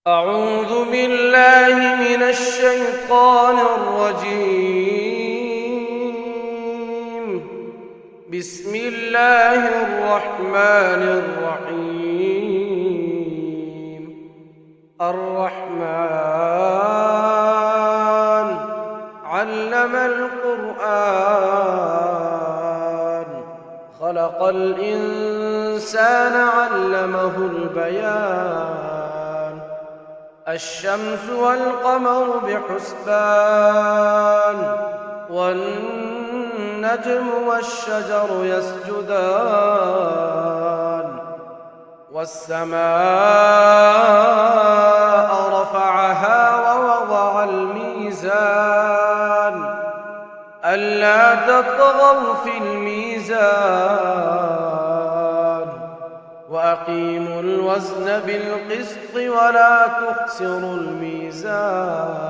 أعوذ بالله من الشيطان الرجيم. بسم الله الرحمن الرحيم. الرحمن علم القرآن، خلق الإنسان علمه البيان. الشمس والقمر بحسبان، والنجم والشجر يسجدان. والسماء رفعها ووضع الميزان، ألا تطغوا في الميزان، وأقيموا الوزن بالقسط ولا تخسروا الميزان.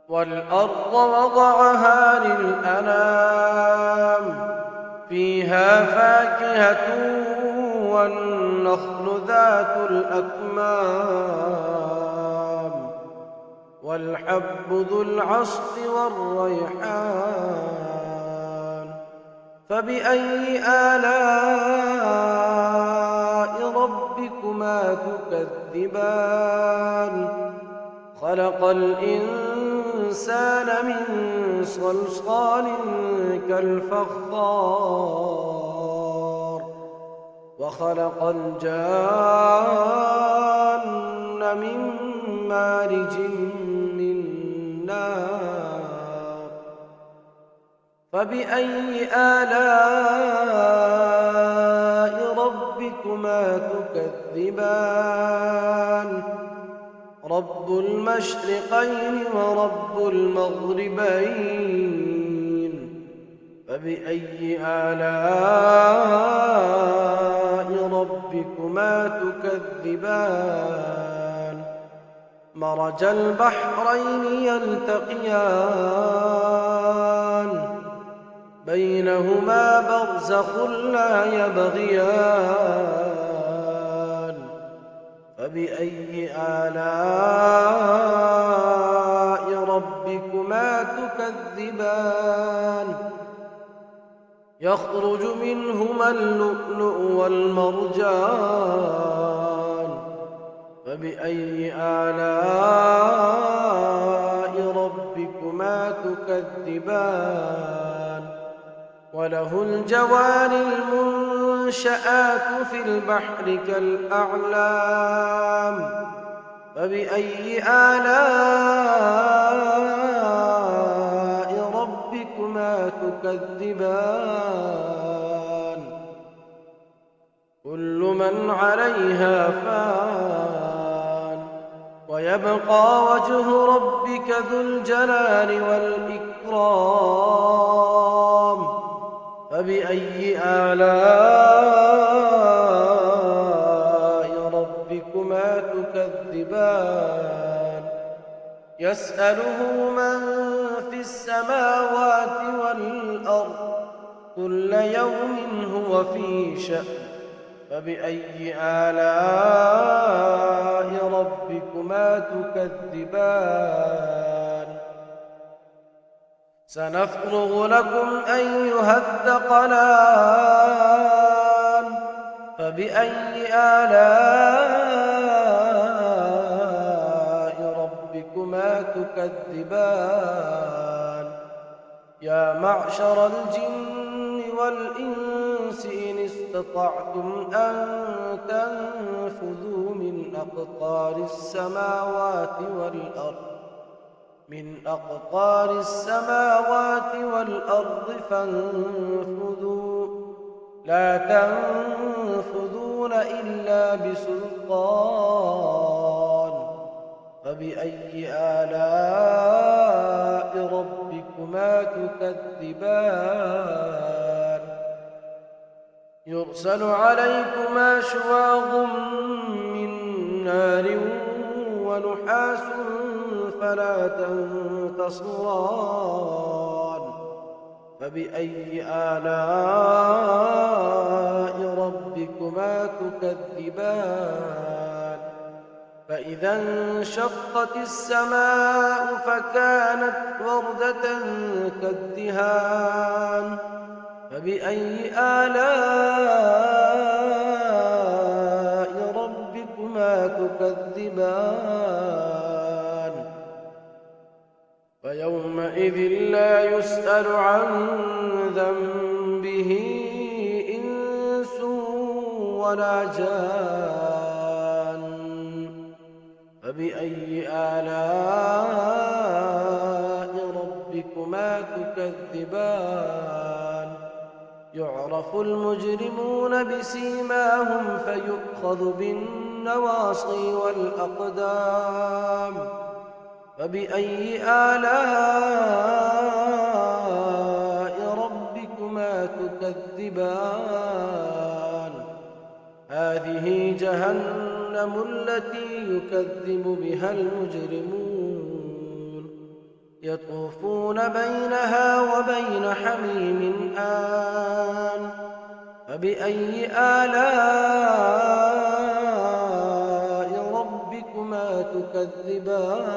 والأرض وضعها للأنام، فيها فاكهة والنخل ذات الأكمام، والحب ذو العصف والريحان. فبأي آلاء ربكما تكذبان؟ خلق الإنسان من صلصال كالفخار، وخلق الجان من مارج من نار. فبأي آلاء ربكما تكذبان؟ رب المشرقين ورب المغربين. فبأي آلاء ربكما تكذبان؟ مرج البحرين يلتقيان، بينهما برزخ لا يبغيان. فبأي آلاء ربكما تكذبان؟ يخرج منهما اللؤلؤ والمرجان. فبأي آلاء ربكما تكذبان؟ وله الجوار المنشآت في البحر كالأعلام. فبأي آلاء ربكما تكذبان؟ كل من عليها فان، ويبقى وجه ربك ذو الجلال والإكرام. فبأي آلاء ربكما تكذبان؟ يسأله من في السماوات والأرض، كل يوم هو في شأن. فبأي آلاء ربكما تكذبان؟ سنفرغ لكم أيها الثقلان. فبأي آلاء ربكما تكذبان؟ يا معشر الجن والإنس إن استطعتم أن تنفذوا من أقطار السماوات والأرض فانفذوا، لا تنفذون إلا بسلطان. فبأي آلاء ربكما تكذبان؟ يرسل عليكما شواظ من نار ونحاس فلا تنتصران. فبأي آلاء ربكما تكذبان؟ فإذا انشقت السماء فكانت وردة كالدهان فبأي آلاء ربكما تكذبان فيومئذ لا يسأل عن ذنبه إنس ولا جان فبأي آلاء ربكما تكذبان يعرف المجرمون بسيماهم فيؤخذ بالنواصي والأقدام فبأي آلاء ربكما تكذبان هذه جهنم التي يكذب بها المجرمون يطوفون بينها وبين حميم آن فبأي آلاء ربكما تكذبان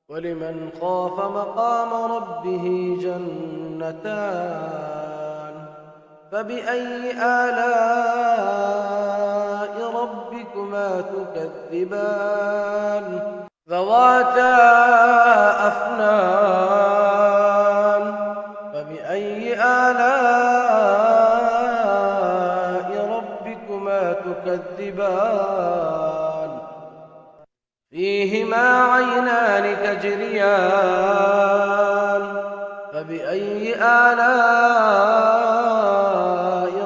ولمن خاف مقام ربه جنتان فبأي آلاء ربكما تكذبان ذواتا أفنان فبأي آلاء ربكما تكذبان فيهما عينان تجريان فبأي آلاء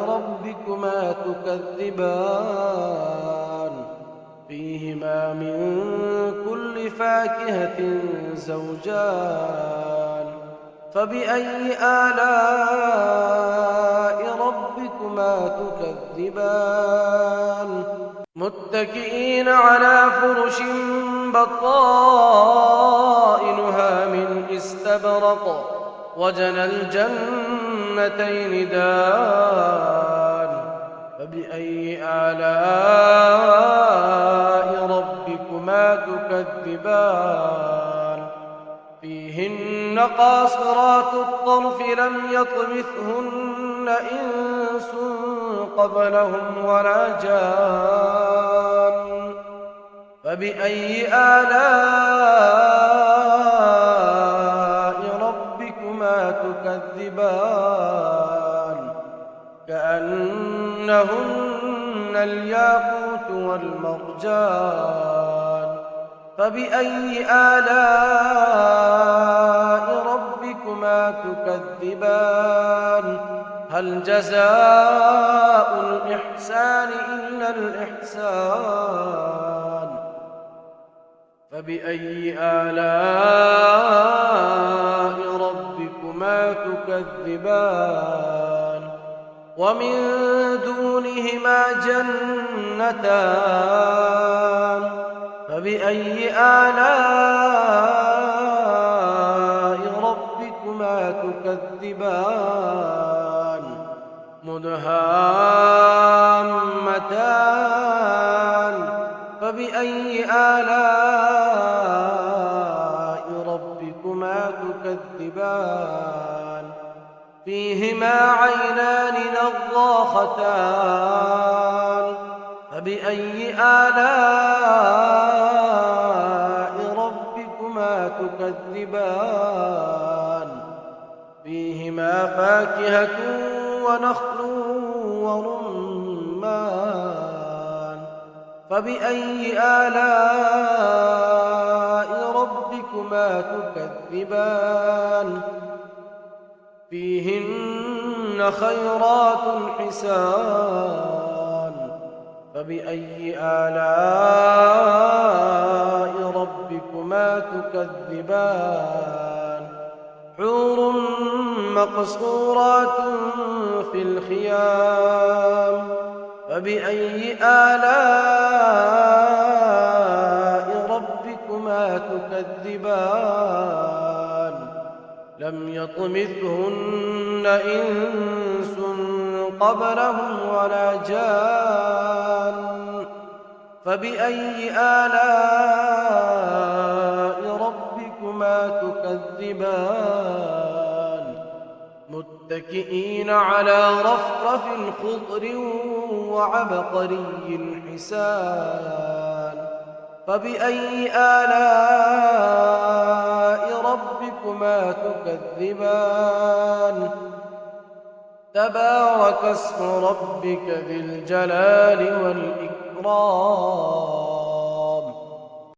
ربكما تكذبان فيهما من كل فاكهة زوجان فبأي آلاء ربكما تكذبان متكئين على فرش بطائنها من استبرق وجنى الجنتين دان فبأي آلاء ربكما تكذبان فيهن قاصرات الطرف لم يطمثهن إنس قبلهم ولا جان فبأي آلاء ربكما تكذبان كأنهن الياقوت والمرجان فبأي آلاء ربكما تكذبان هل جزاء الإحسان إلا الإحسان فبأي آلاء ربكما تكذبان ومن دونهما جنتان فبأي آلاء ربكما تكذبان مدهامتان فبأي آلاء ربكما تكذبان فيهما عينان نضاختان فبأي آلاء ربكما تكذبان فيهما فاكهة ونخل ورمان فبأي آلاء ربكما تكذبان فيهن خيرات حسان فبأي آلاء ربكما تكذبان حور مقصورات في الخيام فبأي آلاء ربكما تكذبان لم يطمثهن إنس قبلهم ولا جان فبأي آلاء ربكما تكذبان متكئين على رفرف خضر وعبقري حسان فبأي آلاء ربكما تكذبان تبارك اسم ربك ذي الجلال والإكرام